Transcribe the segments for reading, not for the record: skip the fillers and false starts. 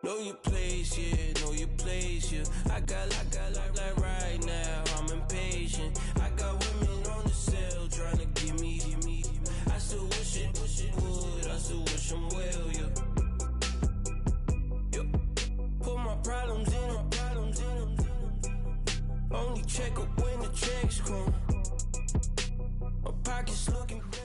Know your place, yeah, know your place, yeah. I got like right now, I'm impatient. I got women on the cell trying to give me. I still wish it would, I still wish them well, yeah. Put my problems in them. Only check up when the checks come. My pockets looking bad.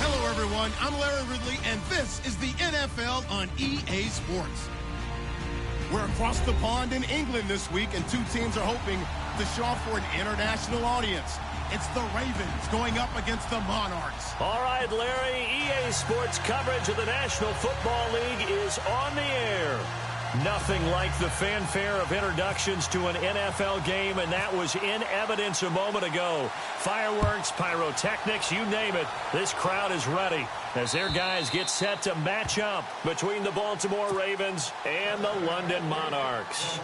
Hello, everyone. I'm Larry Ridley, and this is the NFL on EA Sports. We're across the pond in England this week, and two teams are hoping to show off for an international audience. It's the Ravens going up against the Monarchs. All right, Larry, EA Sports coverage of the National Football League is on the air. Nothing like the fanfare of introductions to an NFL game, and that was in evidence a moment ago. Fireworks, pyrotechnics, you name it. This crowd is ready as their guys get set to match up between the Baltimore Ravens and the London Monarchs.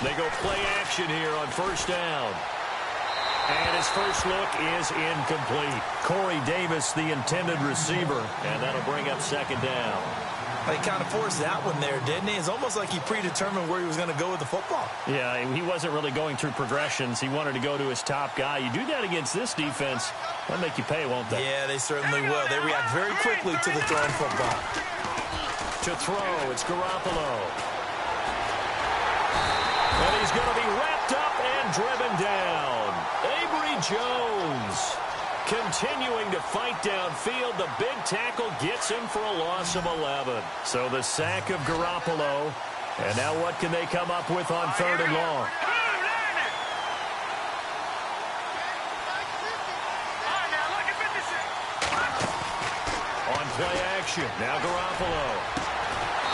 They go play action here on first down. And his first look is incomplete. Corey Davis, the intended receiver, and that'll bring up second down. He kind of forced that one there, didn't he? It's almost like he predetermined where he was going to go with the football. Yeah, he wasn't really going through progressions. He wanted to go to his top guy. You do that against this defense, they'll make you pay, won't they? Yeah, they certainly will. They react very quickly to the thrown football. To throw, it's Garoppolo. And he's going to be wrapped up and driven down. Avery Jones continuing to fight downfield. The big tackle gets him for a loss of 11. So the sack of Garoppolo. And now what can they come up with on third and long? On play action. Now Garoppolo.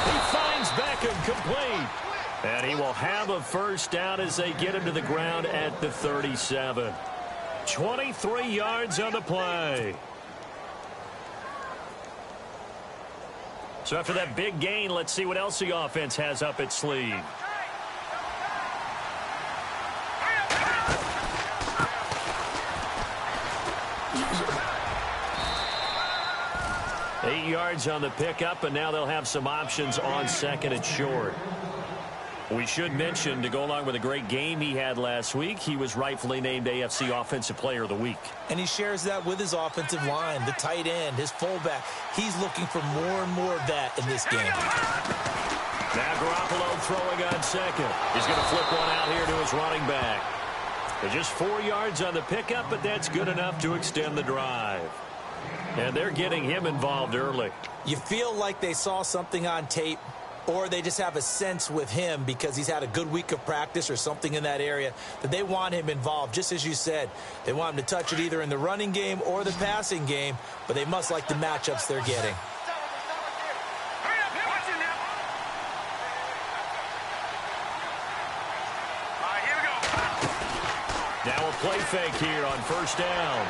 He finds Beckham complete. And he will have a first down as they get him to the ground at the 37. 23 yards on the play. So after that big gain, let's see what else the offense has up its sleeve. Eight yards on the pickup, and now they'll have some options on second and short. We should mention, to go along with a great game he had last week, he was rightfully named AFC Offensive Player of the Week. And he shares that with his offensive line, the tight end, his fullback. He's looking for more and more of that in this game. Now Garoppolo throwing on second. He's going to flip one out here to his running back. They're just 4 yards on the pickup, but that's good enough to extend the drive. And they're getting him involved early. You feel like they saw something on tape, or they just have a sense with him because he's had a good week of practice or something in that area that they want him involved. Just as you said, they want him to touch it either in the running game or the passing game, but they must like the matchups they're getting. Now a play fake here on first down.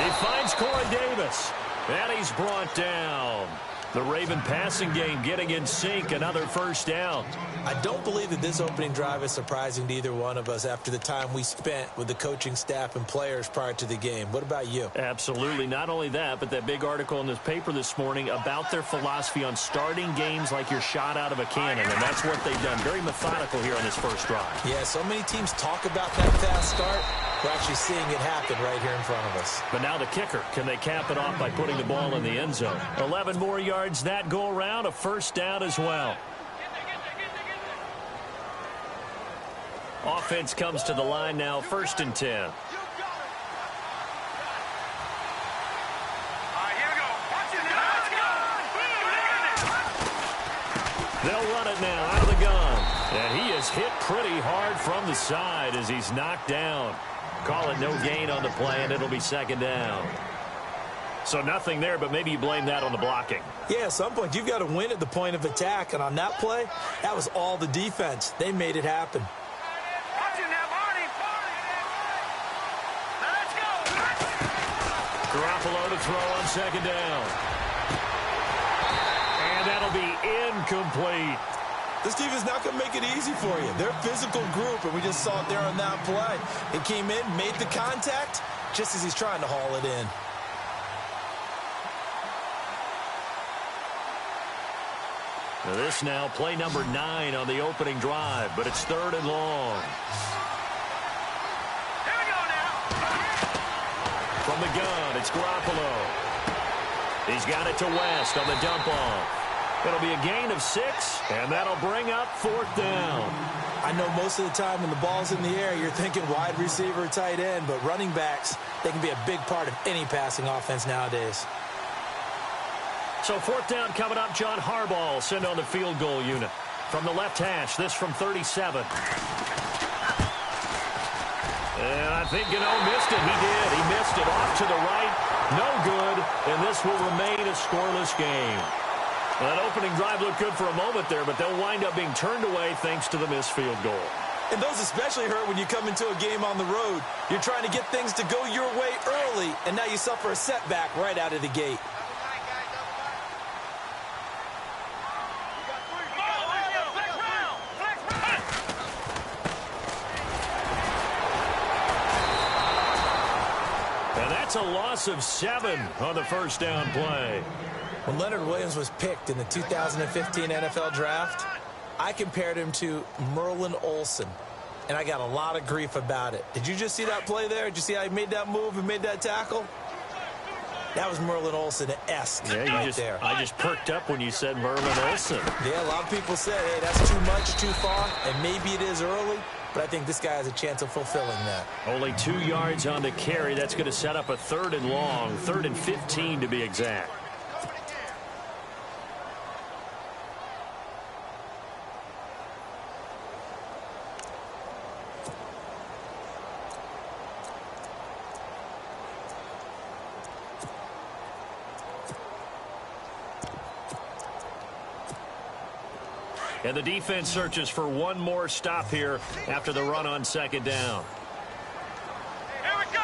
He finds Corey Davis, and he's brought down. The Raven passing game getting in sync, another first down. I don't believe that this opening drive is surprising to either one of us after the time we spent with the coaching staff and players prior to the game. What about you? Absolutely. Not only that, but that big article in this paper this morning about their philosophy on starting games like you're shot out of a cannon, and that's what they've done. Very methodical here on this first drive. Yeah, so many teams talk about that fast start. We're actually seeing it happen right here in front of us. But now the kicker. Can they cap it off by putting the ball in the end zone? 11 more yards that go around. A first down as well. Offense comes to the line now. 1st and 10. They'll run it now out of the gun. And he is hit pretty hard from the side as he's knocked down. Call it no gain on the play, and it'll be second down. So nothing there, but maybe you blame that on the blocking. Yeah, at some point you've got to win at the point of attack, and on that play, that was all the defense. They made it happen. Garoppolo to throw on second down. And that'll be incomplete. This team is not going to make it easy for you. They're a physical group, and we just saw it there on that play. He came in, made the contact, just as he's trying to haul it in. This now play number 9 on the opening drive, but it's 3rd and long. Here we go now. From the gun, it's Garoppolo. He's got it to West on the dump off. It'll be a gain of 6, and that'll bring up 4th down. I know most of the time when the ball's in the air, you're thinking wide receiver, tight end, but running backs, they can be a big part of any passing offense nowadays. So 4th down coming up. John Harbaugh will send on the field goal unit. From the left hash, this from 37. And I think Gano missed it. He did. He missed it off to the right. No good. And this will remain a scoreless game. Well, that opening drive looked good for a moment there, but they'll wind up being turned away thanks to the missed field goal. And those especially hurt when you come into a game on the road. You're trying to get things to go your way early, and now you suffer a setback right out of the gate. That's a loss of 7 on the first down play. When Leonard Williams was picked in the 2015 NFL Draft, I compared him to Merlin Olsen, and I got a lot of grief about it. Did you just see that play there? Did you see how he made that move and made that tackle? That was Merlin Olsen-esque there. I just perked up when you said Merlin Olsen. Yeah, a lot of people said, hey, that's too much, too far, and maybe it is early. But I think this guy has a chance of fulfilling that. Only 2 yards on the carry. That's going to set up a 3rd and long, 3rd and 15 to be exact. And the defense searches for one more stop here after the run on second down. Here we go.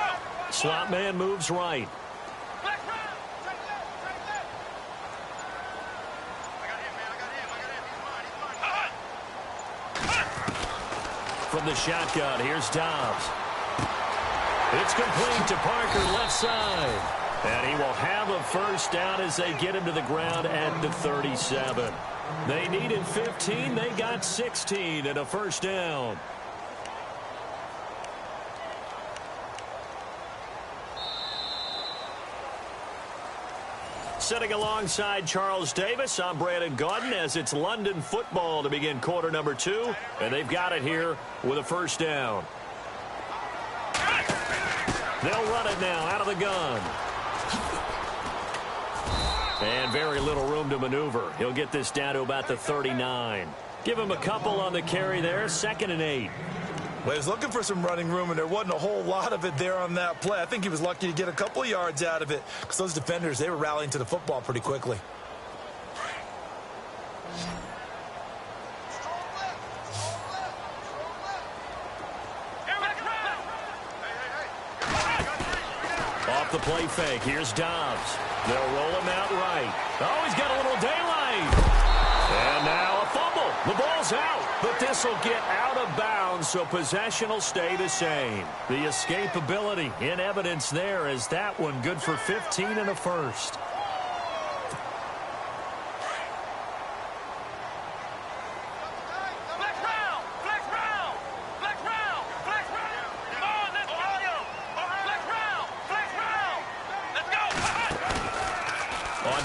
Slot man moves right. From the shotgun, here's Dobbs. It's complete to Parker, left side. And he will have a first down as they get him to the ground at the 37. They needed 15. They got 16 and a first down. Sitting alongside Charles Davis, I'm Brandon Gaudin as it's London football to begin quarter number 2. And they've got it here with a first down. They'll run it now out of the gun. And very little room to maneuver. He'll get this down to about the 39. Give him a couple on the carry there. 2nd and 8. Well, he was looking for some running room, and there wasn't a whole lot of it there on that play. I think he was lucky to get a couple of yards out of it because those defenders, they were rallying to the football pretty quickly. Off the play fake. Here's Dobbs. They'll roll him out right. Oh, he's got a little daylight. And now a fumble. The ball's out. But this will get out of bounds, so possession will stay the same. The escapability in evidence there is that one good for 15 and a first.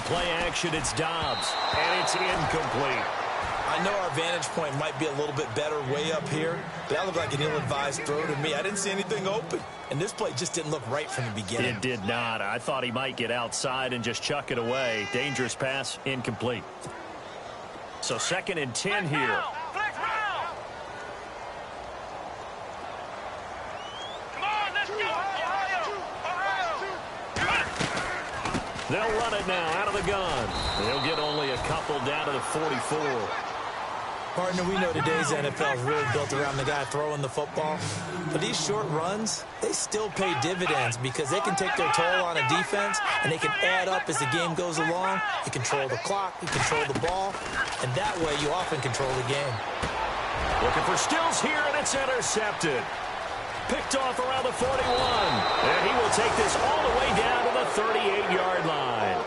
Play action, it's Dobbs, and it's incomplete. I know our vantage point might be a little bit better way up here, but that looked like an ill-advised throw to me. I didn't see anything open, and this play just didn't look right from the beginning. It did not. I thought he might get outside and just chuck it away. Dangerous pass, incomplete. So 2nd and 10 here. They'll run it now out of the gun. They'll get only a couple down to the 44. Partner, we know today's NFL is really built around the guy throwing the football. But these short runs, they still pay dividends because they can take their toll on a defense, and they can add up as the game goes along. You control the clock, you control the ball, and that way you often control the game. Looking for Stills here, and it's intercepted. Picked off around the 41. And he will take this all the way down to the 38-yard line.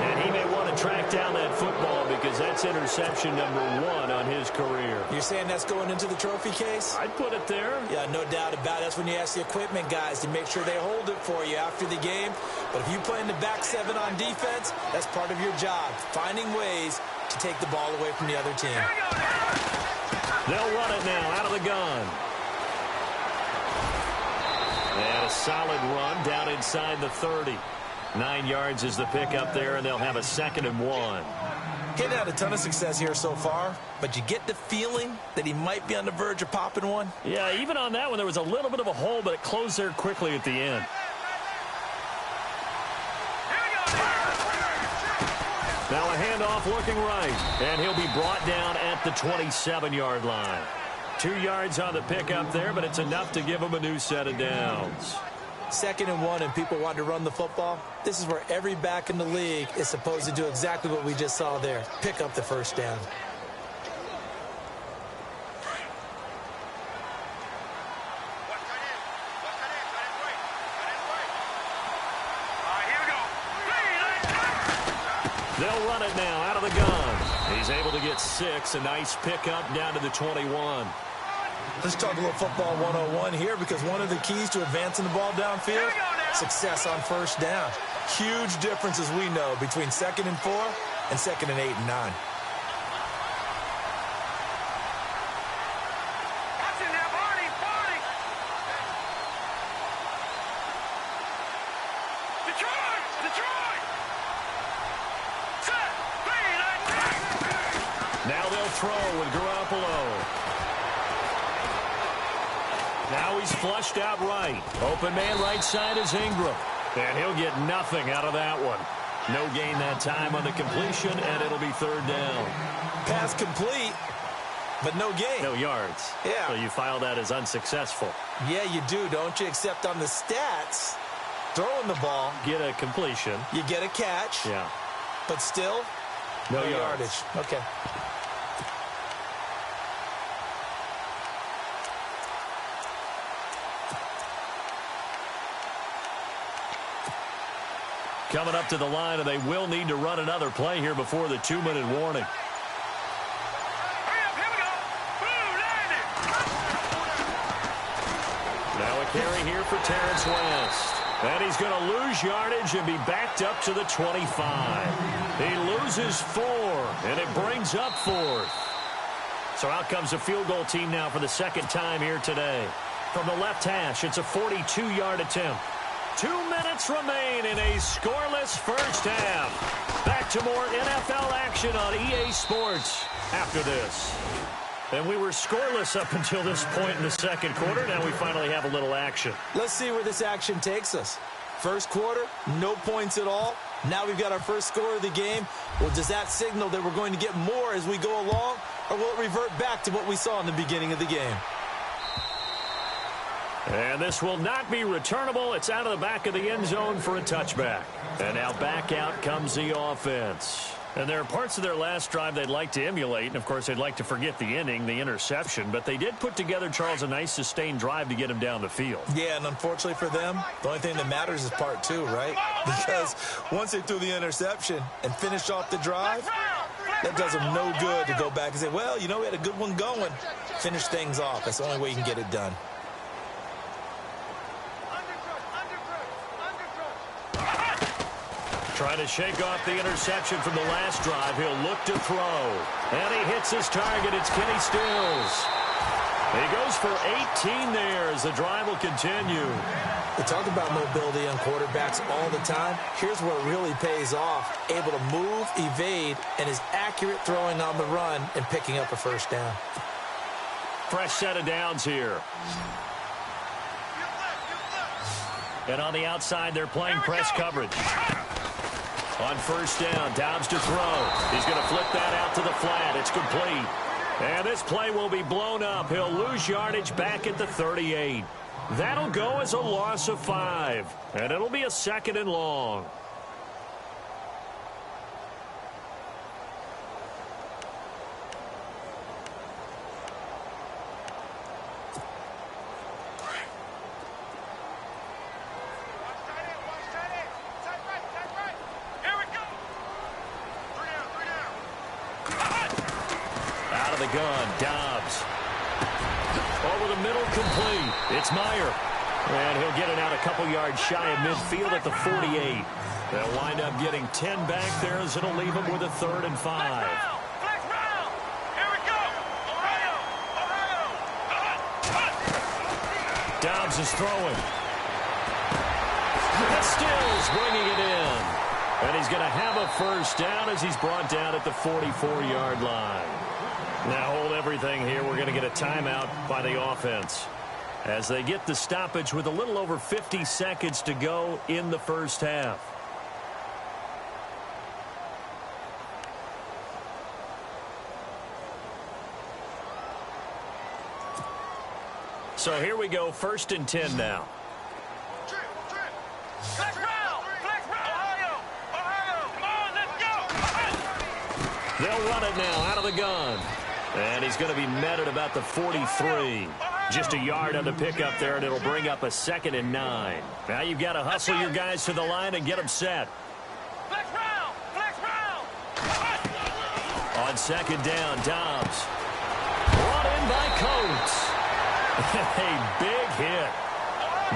And he may want to track down that football because that's interception number 1 on his career. You're saying that's going into the trophy case? I'd put it there. Yeah, no doubt about it. That's when you ask the equipment guys to make sure they hold it for you after the game. But if you play in the back 7 on defense, that's part of your job, finding ways to take the ball away from the other team. They'll run it now out of the gun. And a solid run down inside the 30. 9 yards is the pickup there, and they'll have a 2nd and 1. He's had a ton of success here so far, but you get the feeling that he might be on the verge of popping one. Yeah, even on that one, there was a little bit of a hole, but it closed there quickly at the end. Now a handoff looking right, and he'll be brought down at the 27-yard line. 2 yards on the pickup there, but it's enough to give him a new set of downs. 2nd and 1, and people want to run the football. This is where every back in the league is supposed to do exactly what we just saw there. Pick up the first down. They'll run it now out of the gun. He's able to get 6. A nice pickup down to the 21. Let's talk a little football 101 here, because one of the keys to advancing the ball downfield, success on first down. Huge difference, as we know, between 2nd and 4 and 2nd and 8 and 9. Now they'll throw with Garoppolo. Now he's flushed out right. Open man right side is Ingram. And he'll get nothing out of that one. No gain that time on the completion, and it'll be 3rd down. Pass complete, but no gain. No yards. Yeah. So you file that as unsuccessful. Yeah, you do, don't you? Except on the stats, throwing the ball, Get a completion. you get a catch, Yeah. but still, No yardage. Okay. Coming up to the line, and they will need to run another play here before the 2-minute warning. Now a carry here for Terrence West. And he's going to lose yardage and be backed up to the 25. He loses 4, and it brings up 4th. So out comes a field goal team now for the 2nd time here today. From the left hash, it's a 42-yard attempt. 2 minutes remain in a scoreless first half. Back to more NFL action on EA Sports after this. And we were scoreless up until this point in the 2nd quarter. Now we finally have a little action. Let's see where this action takes us. First quarter, no points at all. Now we've got our first score of the game. Well, does that signal that we're going to get more as we go along, or will it revert back to what we saw in the beginning of the game? And this will not be returnable. It's out of the back of the end zone for a touchback. And now back out comes the offense. And there are parts of their last drive they'd like to emulate. And, of course, they'd like to forget the inning, the interception. But they did put together, Charles, a nice sustained drive to get him down the field. Yeah, and unfortunately for them, the only thing that matters is part 2, right? Because once they threw the interception and finished off the drive, that does them no good to go back and say, well, you know, we had a good one going. Finish things off. That's the only way you can get it done. Trying to shake off the interception from the last drive. He'll look to throw. And he hits his target. It's Kenny Stills. He goes for 18 there as the drive will continue. We talk about mobility on quarterbacks all the time. Here's where it really pays off. Able to move, evade, and is accurate throwing on the run and picking up a first down. Fresh set of downs here. And on the outside, they're playing press coverage. On first down, Dobbs to throw. He's going to flip that out to the flat. It's complete. And this play will be blown up. He'll lose yardage back at the 38. That'll go as a loss of 5. And it'll be a 2nd and long. The gun, Dobbs. Over the middle, complete. It's Meyer. And he'll get it out a couple yards shy of midfield at the 48. They'll wind up getting 10 back there as it'll leave them with a 3rd and 5. Flex round. Here we go. Ohio. Dobbs is throwing. And Stills bringing it in. And he's going to have a 1st down as he's brought down at the 44-yard line. Now hold everything here. We're going to get a timeout by the offense as they get the stoppage with a little over 50 seconds to go in the first half. So here we go, 1st and 10 now. Flex round. Ohio. Come on, let's go. They'll run it now out of the gun. And he's going to be met at about the 43. Just a yard on the pickup there, and it'll bring up a 2nd and 9. Now you've got to hustle your guys to the line and get them set. Flex round. On 2nd down, Dobbs. Brought in by Coates. A big hit.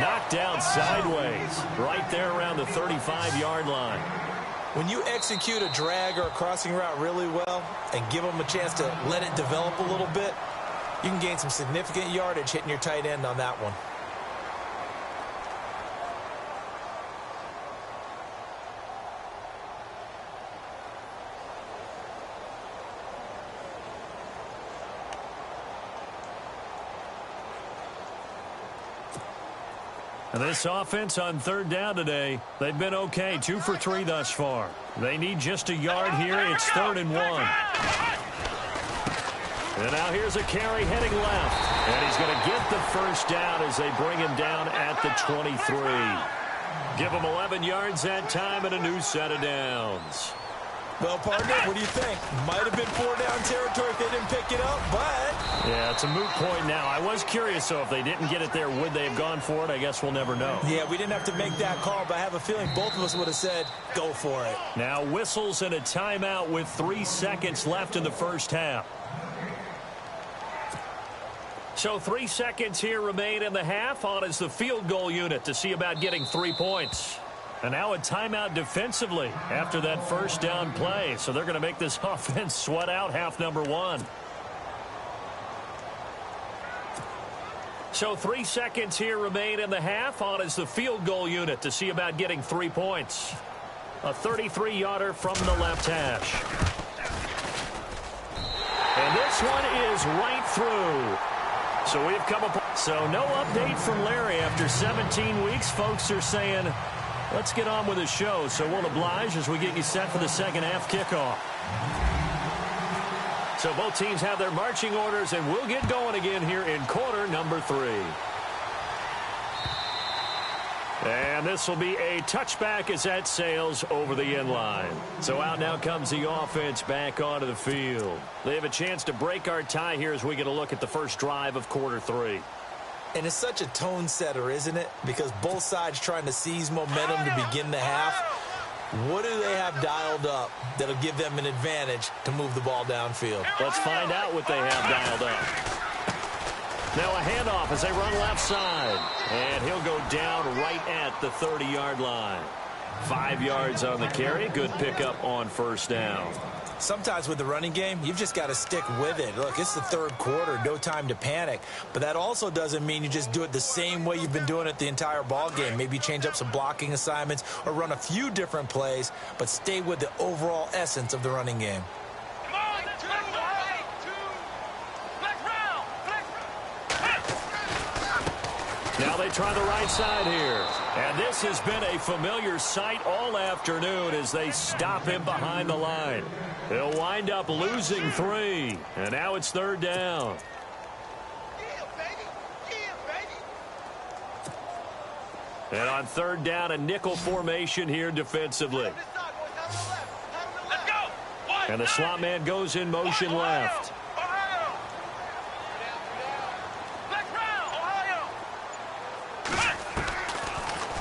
Knocked down sideways. Right there around the 35-yard line. When you execute a drag or a crossing route really well and give them a chance to let it develop a little bit, you can gain some significant yardage hitting your tight end on that one. And this offense on 3rd down today, they've been okay, 2 for 3 thus far. They need just a yard here. It's 3rd and 1. And now here's a carry heading left. And he's going to get the 1st down as they bring him down at the 23. Give him 11 yards that time and a new set of downs. Well, partner, what do you think? Might have been 4-down territory if they didn't pick it up, but... Yeah, it's a moot point now. I was curious, so if they didn't get it there, would they have gone for it? I guess we'll never know. Yeah, we didn't have to make that call, but I have a feeling both of us would have said, go for it. Now whistles and a timeout with 3 seconds left in the first half. So 3 seconds here remain in the half. On is the field goal unit to see about getting 3 points. And now a timeout defensively after that 1st down play. So they're going to make this offense sweat out half number 1. So 3 seconds here remain in the half. On is the field goal unit to see about getting 3 points. A 33-yarder from the left hash. And this one is right through. So we've come up. So no update from Larry after 17 weeks. Folks are saying, let's get on with the show. So we'll oblige as we get you set for the second half kickoff. So both teams have their marching orders, and we'll get going again here in quarter number 3. And this will be a touchback as that sails over the end line. So out now comes the offense back onto the field. They have a chance to break our tie here as we get a look at the first drive of quarter 3. And it's such a tone setter, isn't it? Because both sides trying to seize momentum to begin the half. What do they have dialed up that'll give them an advantage to move the ball downfield? Let's find out what they have dialed up. Now a handoff as they run left side. And he'll go down right at the 30-yard line. 5 yards on the carry. Good pickup on 1st down. Sometimes with the running game, you've just got to stick with it. Look, it's the 3rd quarter, no time to panic. But that also doesn't mean you just do it the same way you've been doing it the entire ball game. Maybe change up some blocking assignments or run a few different plays, but stay with the overall essence of the running game. Now they try the right side here. And this has been a familiar sight all afternoon as they stop him behind the line. He'll wind up losing 3. And now it's 3rd down. And on 3rd down, a nickel formation here defensively. And the slot man goes in motion left.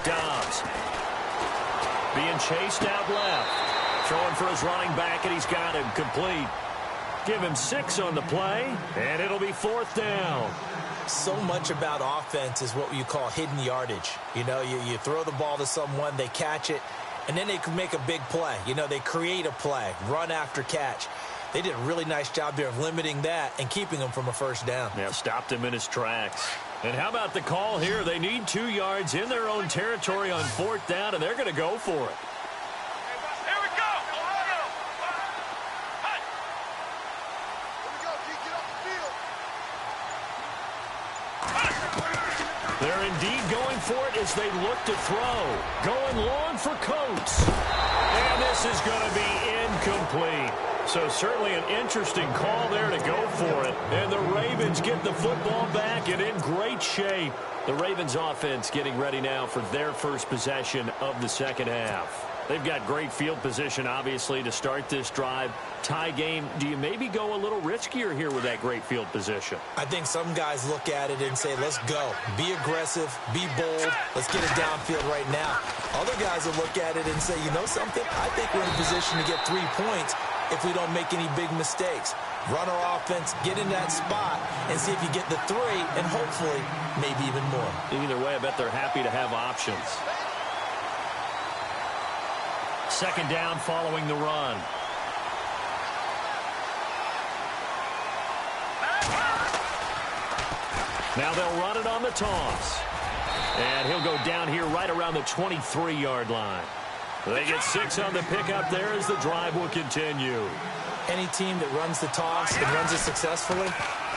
Dobbs being chased out left. Throwing for his running back, and he's got him complete. Give him 6 on the play, and it'll be 4th down. So much about offense is what you call hidden yardage. You know, you throw the ball to someone, they catch it, and then they can make a big play. You know, they create a play, run after catch. They did a really nice job there of limiting that and keeping him from a 1st down. Yeah, stopped him in his tracks. And how about the call here? They need 2 yards in their own territory on 4th down, and they're going to go for it. Here we go, Ohio! They're indeed going for it as they look to throw. Going long for Coates. And this is going to be incomplete. So certainly an interesting call there to go for it. And the Ravens get the football back and in great shape. The Ravens offense getting ready now for their first possession of the 2nd half. They've got great field position, obviously, to start this drive. Tie game, do you maybe go a little riskier here with that great field position? I think some guys look at it and say, let's go. Be aggressive. Be bold. Let's get it downfield right now. Other guys will look at it and say, you know something? I think we're in a position to get 3 points if we don't make any big mistakes. Run our offense, get in that spot, and see if you get the 3, and hopefully maybe even more. Either way, I bet they're happy to have options. 2nd down following the run. Now they'll run it on the toss. And he'll go down here right around the 23-yard line. They get 6 on the pickup there as the drive will continue. Any team that runs the toss and runs it successfully,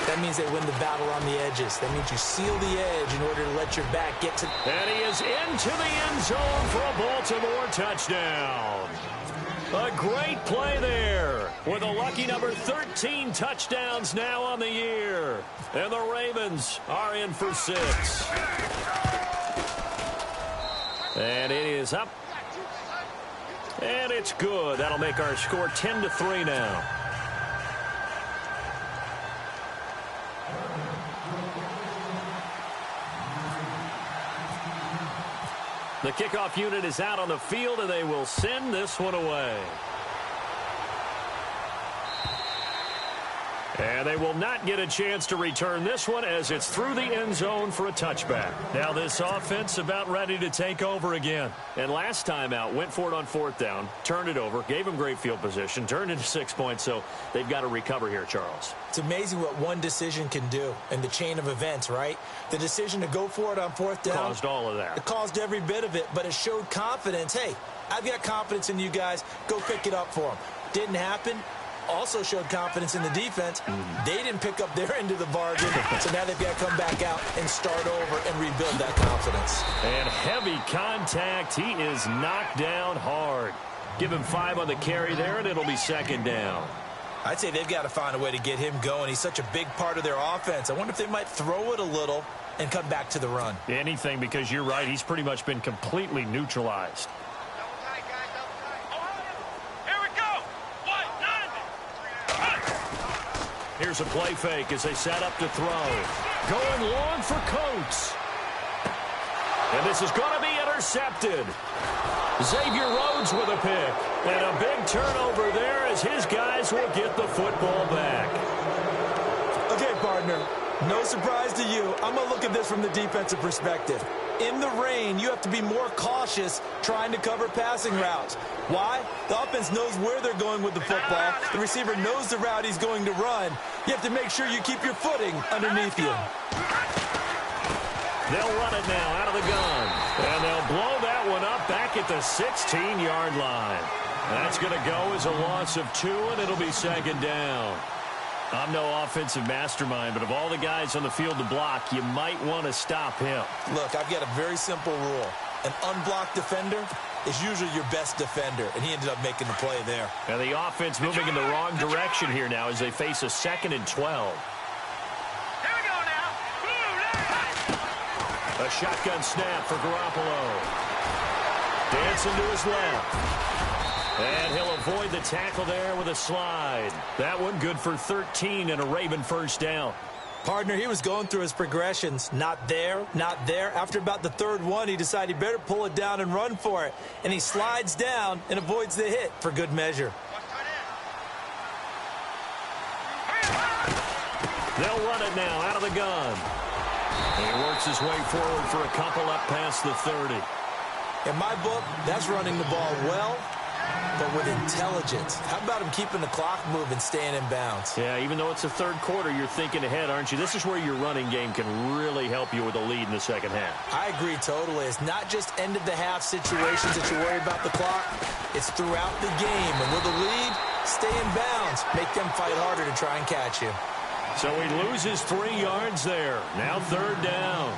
that means they win the battle on the edges. That means you seal the edge in order to let your back get to... And he is into the end zone for a Baltimore touchdown. A great play there with a lucky number 13 touchdowns now on the year. And the Ravens are in for 6. And it is up. And it's good. That'll make our score 10-3 now. The kickoff unit is out on the field, and they will send this one away. And they will not get a chance to return this one as it's through the end zone for a touchback. Now this offense about ready to take over again. And last time out, went for it on 4th down, turned it over, gave them great field position, turned into 6 points, so they've got to recover here, Charles. It's amazing what one decision can do in the chain of events, right? The decision to go for it on 4th down. Caused all of that. It caused every bit of it, but it showed confidence. Hey, I've got confidence in you guys. Go pick it up for them. Didn't happen. Also showed confidence in the defense. They didn't pick up their end of the bargain, so now they've got to come back out and start over and rebuild that confidence. And heavy contact. He is knocked down hard. Give him 5 on the carry there, and it'll be 2nd down. I'd say they've got to find a way to get him going. He's such a big part of their offense. I wonder if they might throw it a little and come back to the run. Anything, because you're right. He's pretty much been completely neutralized. Here's a play fake as they set up to throw. Going long for Coates. And this is going to be intercepted. Xavier Rhodes with a pick. And a big turnover there as his guys will get the football back. Okay, partner. No surprise to you. I'm going to look at this from the defensive perspective. In the rain, you have to be more cautious trying to cover passing routes. Why? The offense knows where they're going with the football. The receiver knows the route he's going to run. You have to make sure you keep your footing underneath you. They'll run it now out of the gun. And they'll blow that one up back at the 16-yard line. That's going to go as a loss of 2, and it'll be 2nd down. I'm no offensive mastermind, but of all the guys on the field to block, you might want to stop him. Look, I've got a very simple rule. An unblocked defender is usually your best defender, and he ended up making the play there. And the offense moving in the wrong direction here now as they face a 2nd and 12. Here we go now. A shotgun snap for Garoppolo. Dancing to his left. And he'll avoid the tackle there with a slide. That one good for 13 and a Raven first down. Partner, he was going through his progressions. Not there, not there. After about the 3rd one, he decided he better pull it down and run for it. And he slides down and avoids the hit for good measure. They'll run it now out of the gun. And he works his way forward for a couple up past the 30. In my book, that's running the ball well, but with intelligence. How about him keeping the clock moving, staying in bounds? Yeah, even though it's the 3rd quarter, you're thinking ahead, aren't you? This is where your running game can really help you with a lead in the 2nd half. I agree totally. It's not just end-of-the-half situations that you worry about the clock. It's throughout the game. And with a lead, stay in bounds. Make them fight harder to try and catch you. So he loses 3 yards there. Now 3rd down.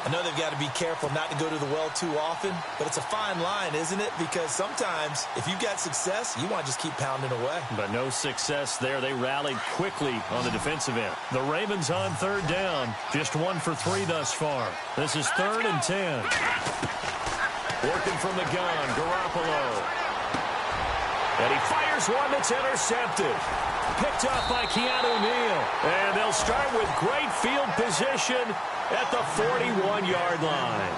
I know they've got to be careful not to go to the well too often, but it's a fine line, isn't it? Because sometimes, if you've got success, you want to just keep pounding away. But no success there. They rallied quickly on the defensive end. The Ravens on 3rd down. Just 1 for 3 thus far. This is 3rd and 10. Working from the gun, Garoppolo. And he fires one that's intercepted. Picked up by Keanu Neal. And they'll start with great field position at the 41-yard line.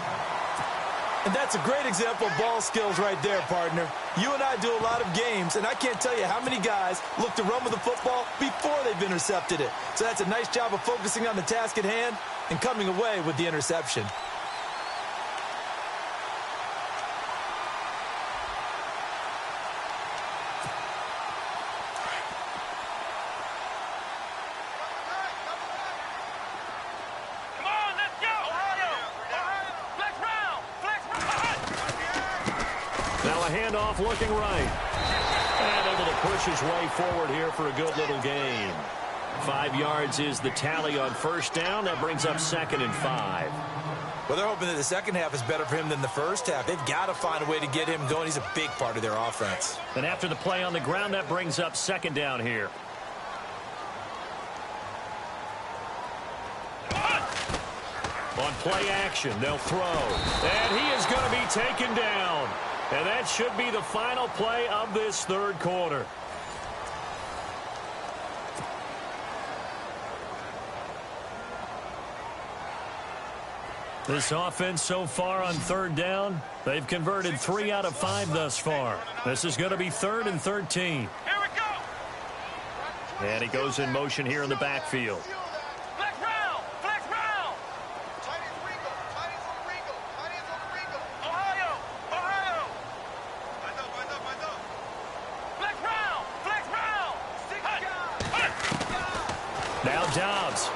And that's a great example of ball skills right there, partner. You and I do a lot of games, and I can't tell you how many guys look to run with the football before they've intercepted it. So that's a nice job of focusing on the task at hand and coming away with the interception. Handoff looking right. And able to push his way forward here for a good little gain. 5 yards is the tally on 1st down. That brings up 2nd and 5. Well, they're hoping that the 2nd half is better for him than the 1st half. They've got to find a way to get him going. He's a big part of their offense. And after the play on the ground, that brings up 2nd down here. On play action, they'll throw. And he is going to be taken down. And that should be the final play of this 3rd quarter. This offense so far on 3rd down, they've converted 3 out of 5 thus far. This is going to be 3rd and 13. Here we go. And he goes in motion here in the backfield. Flex round. Flex round. Ohio. Ohio. Flex round. Flex round. Now Dobbs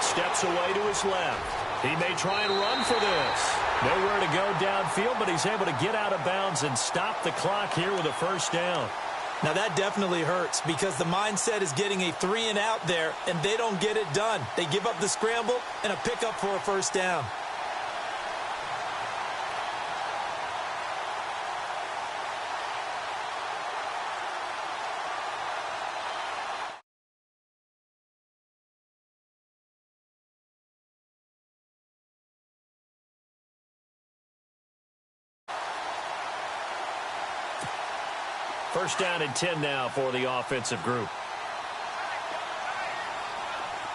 steps away to his left. He may try and run for this. Nowhere to go downfield, but he's able to get out of bounds and stop the clock here with a 1st down. Now that definitely hurts because the mindset is getting a 3 and out there, and they don't get it done. They give up the scramble and a pickup for a 1st down. First down and 10 now for the offensive group.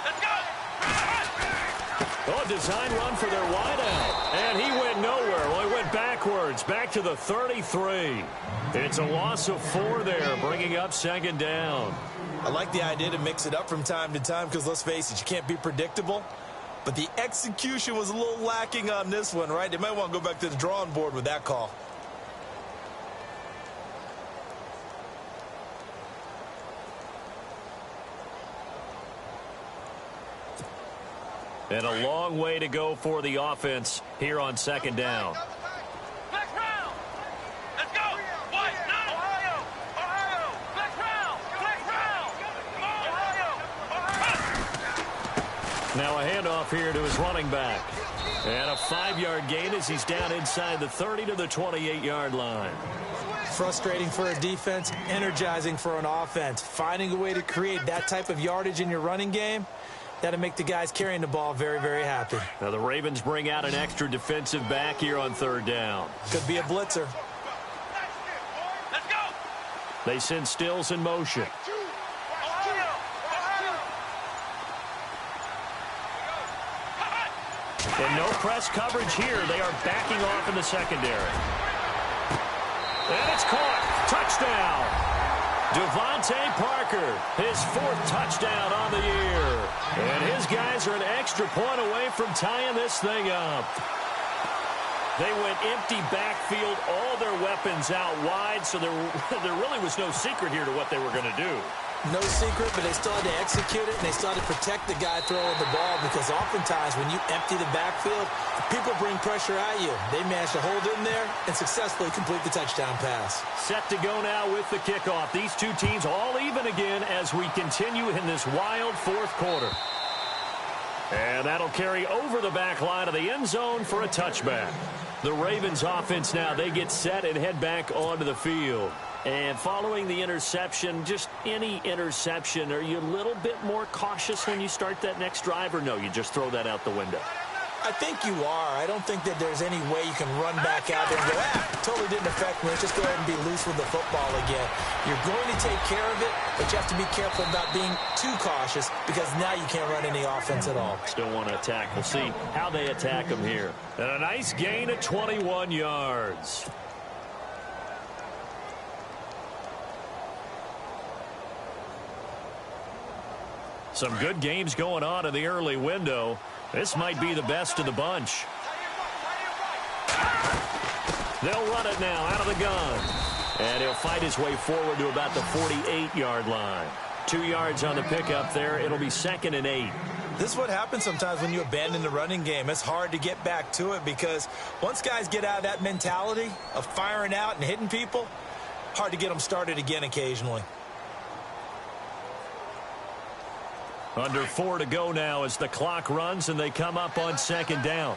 Let's go. Oh, a design run for their wideout. And he went nowhere. Well, he went backwards, back to the 33. It's a loss of 4 there, bringing up 2nd down. I like the idea to mix it up from time to time because, let's face it, you can't be predictable. But the execution was a little lacking on this one, right? They might want to go back to the drawing board with that call. And a long way to go for the offense here on 2nd down. Flex round. Let's go. What? No. Ohio. Ohio. Flex round. Flex round. Now a handoff here to his running back. And a 5-yard gain as he's down inside the 30 to the 28-yard line. Frustrating for a defense, energizing for an offense. Finding a way to create that type of yardage in your running game, that'll make the guys carrying the ball very, very happy. Now the Ravens bring out an extra defensive back here on 3rd down. Could be a blitzer. Let's go. They send Stills in motion. And no press coverage here. They are backing off in the secondary. And it's caught. Touchdown. Devontae Parker, his 4th touchdown on the year. And his guys are an extra point away from tying this thing up. They went empty backfield, all their weapons out wide, so there really was no secret here to what they were going to do. No secret, but they still had to execute it, and they still had to protect the guy throwing the ball, because oftentimes when you empty the backfield, people bring pressure at you. They managed to hold in there and successfully complete the touchdown pass. Set to go now with the kickoff. These two teams all even again as we continue in this wild 4th quarter. And that'll carry over the back line of the end zone for a touchback. The Ravens offense now, they get set and head back onto the field. And following the interception, just any interception, are you a little bit more cautious when you start that next drive, or no, you just throw that out the window? I think you are. I don't think that there's any way you can run back out there and go, totally didn't affect me. Let's just go ahead and be loose with the football again. You're going to take care of it, but you have to be careful about being too cautious, because now you can't run any offense at all. Still want to attack. We'll see how they attack them here. And a nice gain of 21 yards. Some good games going on in the early window. This might be the best of the bunch. They'll run it now out of the gun. And he'll fight his way forward to about the 48-yard line. 2 yards on the pickup there. It'll be 2nd and 8. This is what happens sometimes when you abandon the running game. It's hard to get back to it, because once guys get out of that mentality of firing out and hitting people, hard to get them started again occasionally. Under 4 to go now as the clock runs and they come up on 2nd down.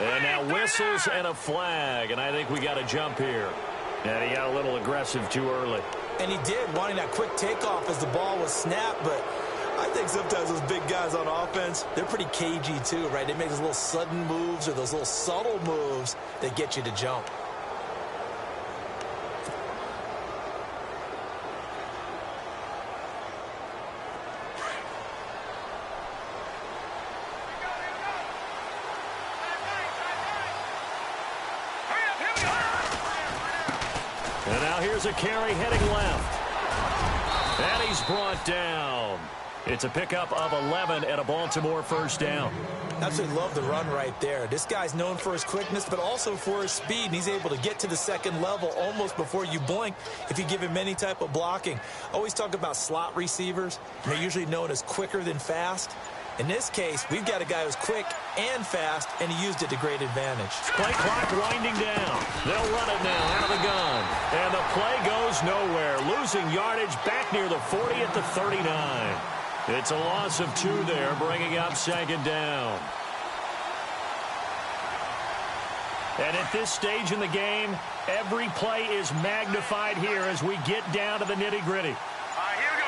And now whistles and a flag, and I think we got a jump here. And he got a little aggressive too early. And he did, wanting that quick takeoff as the ball was snapped, but I think sometimes those big guys on offense, they're pretty cagey too, right? They make those little sudden moves or those little subtle moves that get you to jump. And now here's a carry heading left. And he's brought down. It's a pickup of 11 and a Baltimore 1st down. Absolutely love the run right there. This guy's known for his quickness, but also for his speed. And he's able to get to the 2nd level almost before you blink if you give him any type of blocking. Always talk about slot receivers. They're usually known as quicker than fast. In this case, we've got a guy who's quick and fast, and he used it to great advantage. Play clock winding down. They'll run it now out of the gun. And the play goes nowhere. Losing yardage back near the 40 at the 39. It's a loss of 2 there, bringing up 2nd down. And at this stage in the game, every play is magnified here as we get down to the nitty-gritty. Here we go.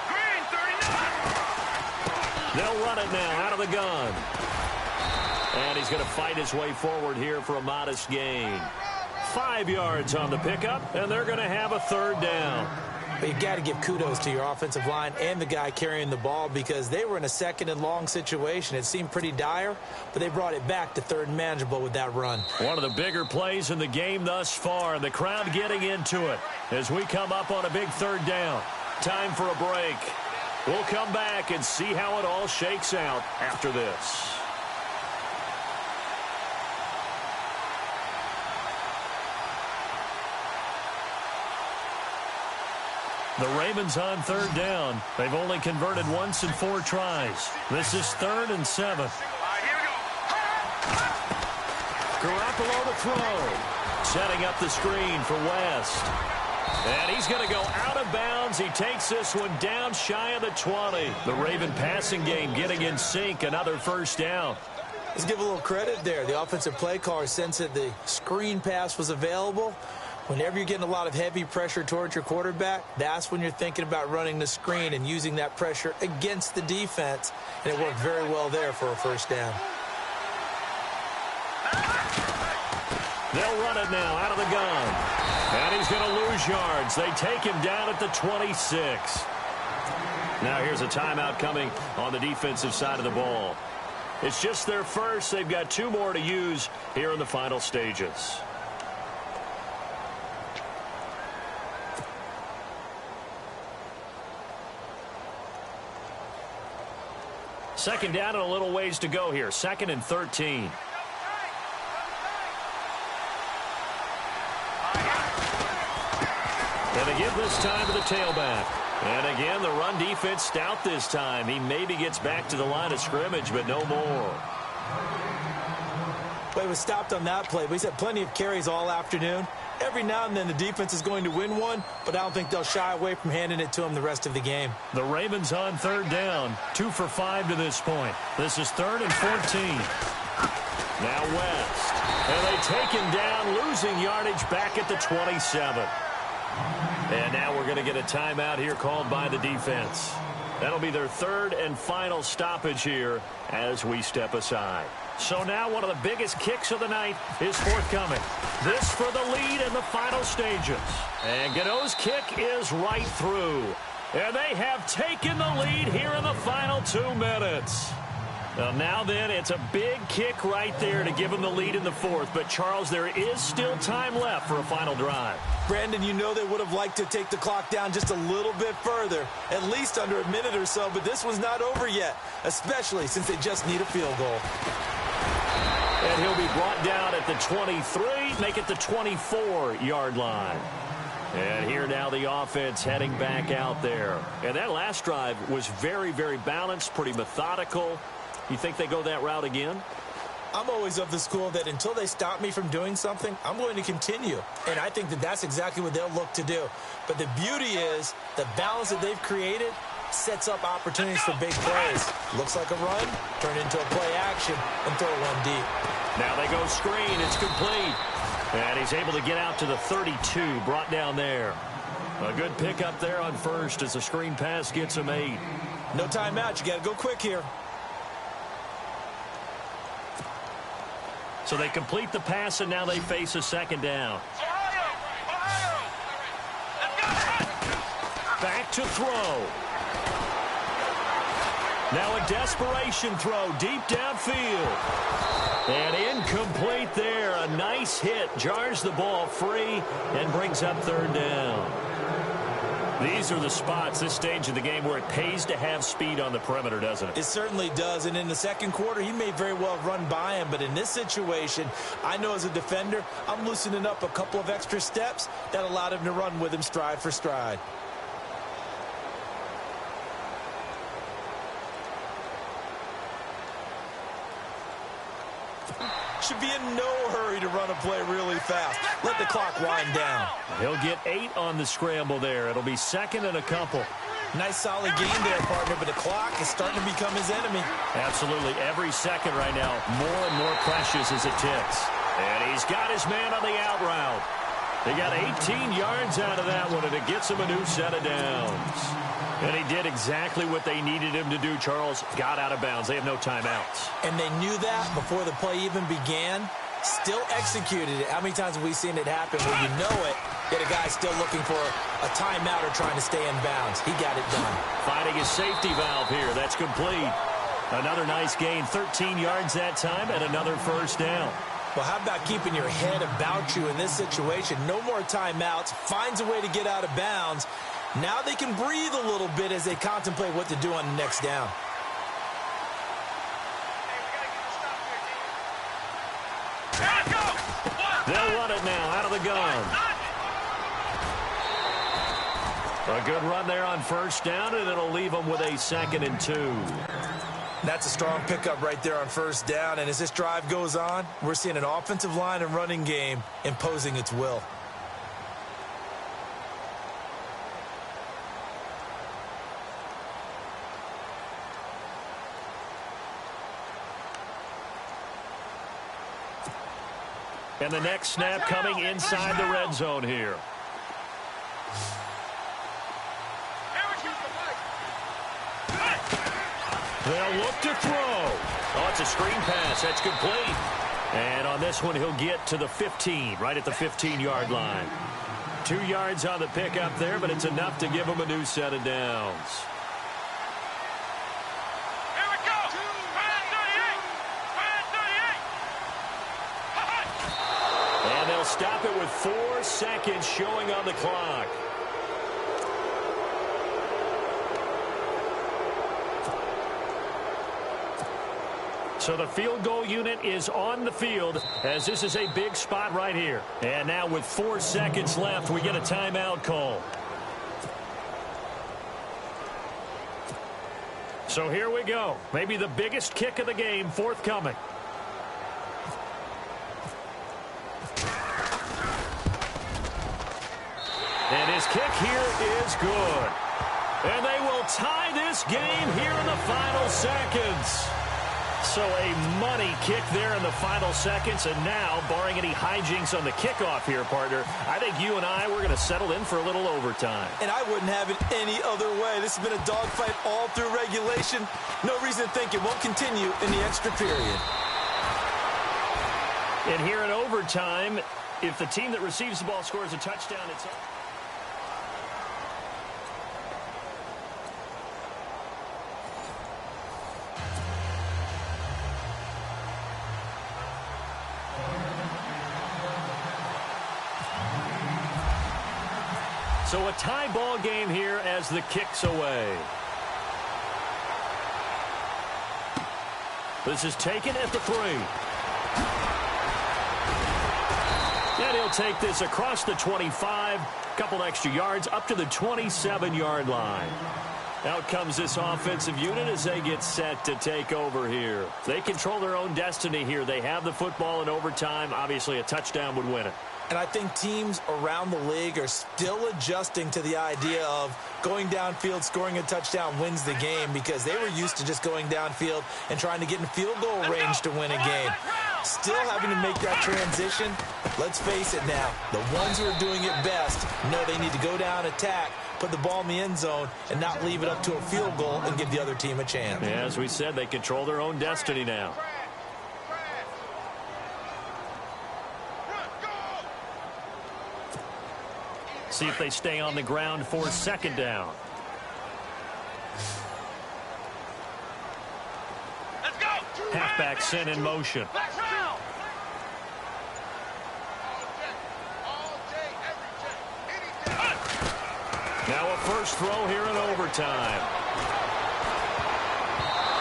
Green, 39. They'll run it now out of the gun. And he's going to fight his way forward here for a modest gain. 5 yards on the pickup, and they're going to have a 3rd down. But you've got to give kudos to your offensive line and the guy carrying the ball, because they were in a 2nd and long situation. It seemed pretty dire, but they brought it back to 3rd and manageable with that run. One of the bigger plays in the game thus far, and the crowd getting into it as we come up on a big 3rd down. Time for a break. We'll come back and see how it all shakes out after this. The Ravens on 3rd down. They've only converted once in 4 tries. This is 3rd and 7. Here we go. Garoppolo to throw. Setting up the screen for West. And he's going to go out of bounds. He takes this one down shy of the 20. The Raven passing game getting in sync. Another first down. Let's give a little credit there. The offensive play caller sensed that the screen pass was available. Whenever you're getting a lot of heavy pressure towards your quarterback, that's when you're thinking about running the screen and using that pressure against the defense. And it worked very well there for a first down. They'll run it now out of the gun. And he's going to lose yards. They take him down at the 26. Now here's a timeout coming on the defensive side of the ball. It's just their first. They've got 2 more to use here in the final stages. Second down and a little ways to go here. 2nd and 13. And they give this time to the tailback. And again, the run defense stout this time. He maybe gets back to the line of scrimmage, but no more. Well, he was stopped on that play, but he's had plenty of carries all afternoon. Every now and then the defense is going to win one, but I don't think they'll shy away from handing it to him the rest of the game. The Ravens on 3rd down. 2 for 5 to this point. This is 3rd and 14. Now West. And they take him down, losing yardage back at the 27. And now we're going to get a timeout here called by the defense. That'll be their 3rd and final stoppage here as we step aside. So now one of the biggest kicks of the night is forthcoming. This for the lead in the final stages. And Gano's kick is right through. And they have taken the lead here in the final 2 minutes. Well, now then, it's a big kick right there to give them the lead in the 4th. But, Charles, there is still time left for a final drive. Brandon, you know they would have liked to take the clock down just a little bit further, at least under a minute or so, but this was not over yet, especially since they just need a field goal. And he'll be brought down at the 23, make it the 24-yard line. And here now the offense heading back out there. And that last drive was very, very balanced, pretty methodical. You think they go that route again? I'm always of the school that until they stop me from doing something, I'm going to continue. And I think that that's exactly what they'll look to do. But the beauty is the balance that they've created sets up opportunities for big plays. Looks like a run, turn into a play action, and throw one deep. Now they go screen. It's complete. And he's able to get out to the 32, brought down there. A good pickup there on first as the screen pass gets him 8. No timeout. You got to go quick here. So they complete the pass, and now they face a 2nd down. Back to throw. Now a desperation throw deep downfield. And incomplete there. A nice hit. Jars the ball free and brings up 3rd down. These are the spots, this stage of the game, where it pays to have speed on the perimeter, doesn't it? It certainly does. And in the 2nd quarter, he may very well have run by him. But in this situation, I know as a defender, I'm loosening up a couple of extra steps that allowed him to run with him stride for stride. Should be in no hurry to run a play really fast. Let the clock wind down. He'll get 8 on the scramble there. It'll be 2nd and a couple. Nice solid game there, partner, but the clock is starting to become his enemy. Absolutely. Every second right now, more and more precious as it ticks. And he's got his man on the out route. They got 18 yards out of that one, and it gets him a new set of downs. And he did exactly what they needed him to do, Charles. Got out of bounds. They have no timeouts. And they knew that before the play even began. Still executed it. How many times have we seen it happen where you know it, yet a guy still looking for a timeout or trying to stay in bounds? He got it done. Finding his safety valve here. That's complete. Another nice gain. 13 yards that time and another first down. Well, how about keeping your head about you in this situation? No more timeouts. Finds a way to get out of bounds. Now they can breathe a little bit as they contemplate what to do on the next down. They'll run it now out of the gun. A good run there on first down, and it'll leave them with a 2nd and 2. That's a strong pickup right there on first down. And as this drive goes on, we're seeing an offensive line and running game imposing its will. And the next snap coming inside the red zone here. They'll look to throw. Oh, it's a screen pass. That's complete. And on this one, he'll get to the 15, right at the 15-yard line. 2 yards on the pickup there, but it's enough to give him a new set of downs. Here we go. 38. And they'll stop it with 4 seconds showing on the clock. So the field goal unit is on the field as this is a big spot right here. And now with 4 seconds left, we get a timeout call. So here we go. Maybe the biggest kick of the game forthcoming. And his kick here is good. And they will tie this game here in the final seconds. So a money kick there in the final seconds, and now, barring any hijinks on the kickoff here, partner, I think you and I, we're going to settle in for a little overtime. And I wouldn't have it any other way. This has been a dogfight all through regulation. No reason to think it won't continue in the extra period. And here in overtime, if the team that receives the ball scores a touchdown, it's up. So a tie ball game here as the kick's away. This is taken at the 3. And he'll take this across the 25, couple extra yards up to the 27-yard line. Out comes this offensive unit as they get set to take over here. They control their own destiny here. They have the football in overtime. Obviously, a touchdown would win it. And I think teams around the league are still adjusting to the idea of going downfield, scoring a touchdown wins the game, because they were used to just going downfield and trying to get in field goal range to win a game. Still having to make that transition. Let's face it now, the ones who are doing it best know they need to go down, attack, put the ball in the end zone, and not leave it up to a field goal and give the other team a chance. Yeah, as we said, they control their own destiny now. See if they stay on the ground for second down. Let's go. Halfback sent in motion. Now a first throw here in overtime.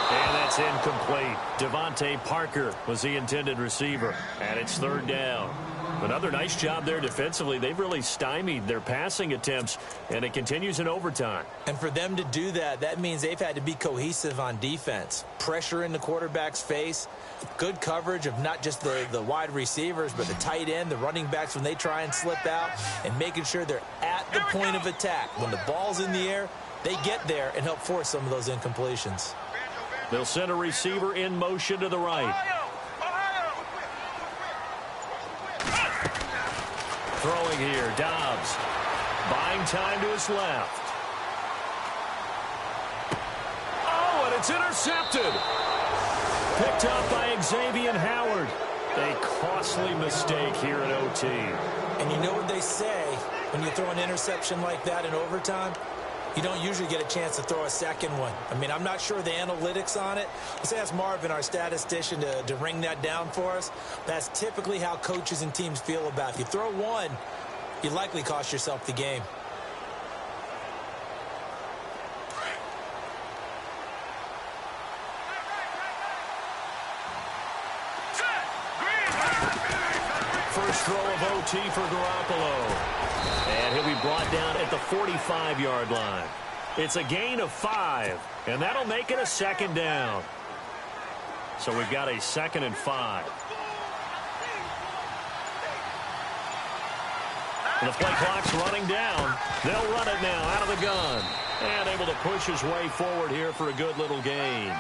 And that's incomplete. Devontae Parker was the intended receiver. And it's third down. Another nice job there defensively. They've really stymied their passing attempts, and it continues in overtime. And for them to do that, that means they've had to be cohesive on defense. Pressure in the quarterback's face, good coverage of not just the wide receivers, but the tight end, the running backs when they try and slip out, and making sure they're at the point of attack. When the ball's in the air, they get there and help force some of those incompletions. They'll send a receiver in motion to the right. Throwing here, Dobbs. Buying time to his left. Oh, and it's intercepted. Picked up by Xavier Howard. A costly mistake here in OT. And you know what they say when you throw an interception like that in overtime? You don't usually get a chance to throw a second one. I mean, I'm not sure the analytics on it. Let's ask Marvin, our statistician, to ring that down for us. That's typically how coaches and teams feel about it. If you throw one, you likely cost yourself the game. First throw of OT for Garoppolo. And he'll be brought down at the 45-yard line. It's a gain of 5, and that'll make it a second down. So we've got a 2nd and 5. And the play clock's running down. They'll run it now out of the gun. And able to push his way forward here for a good little gain.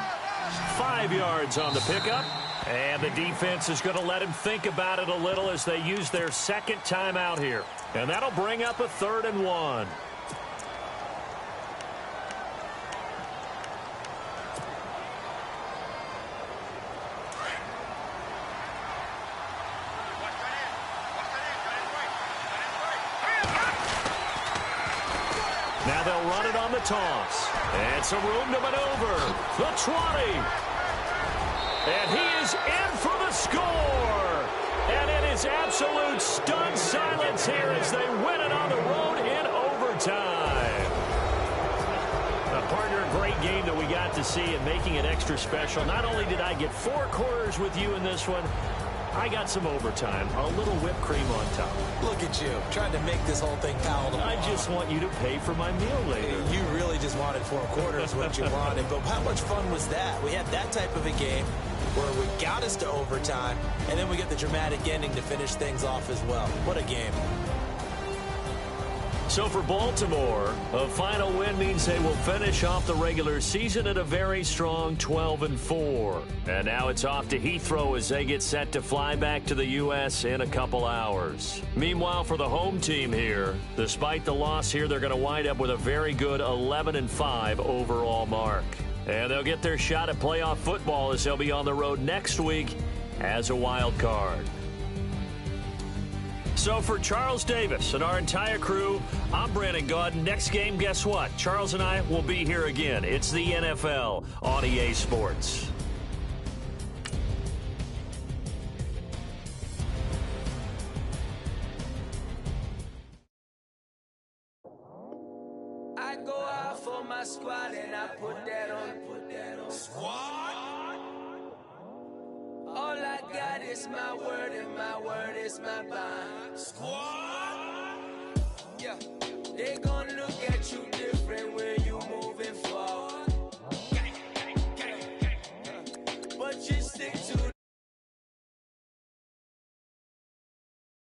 5 yards on the pickup. And the defense is going to let him think about it a little as they use their second timeout here. And that'll bring up a 3rd and 1. Now they'll run it on the toss. And some room to maneuver. The 20. And he is in for the score. And it is absolute stunned silence here as they win it on the road in overtime. Partner, a great game that we got to see and making it extra special. Not only did I get 4 quarters with you in this one, I got some overtime, a little whipped cream on top. Look at you, trying to make this whole thing palatable. I just want you to pay for my meal later. You really just wanted 4 quarters, what you wanted. But how much fun was that? We had that type of a game where we got us to overtime, and then we get the dramatic ending to finish things off as well. What a game. So for Baltimore, a final win means they will finish off the regular season at a very strong 12-4. And now it's off to Heathrow as they get set to fly back to the U.S. in a couple hours. Meanwhile, for the home team here, despite the loss here, they're going to wind up with a very good 11-5 overall mark. And they'll get their shot at playoff football as they'll be on the road next week as a wild card. So for Charles Davis and our entire crew, I'm Brandon Gaudin. Next game, guess what? Charles and I will be here again. It's the NFL on EA Sports. I go out for my squad and I put that on. Squad? All I got is my word and my word is my bond. Squad?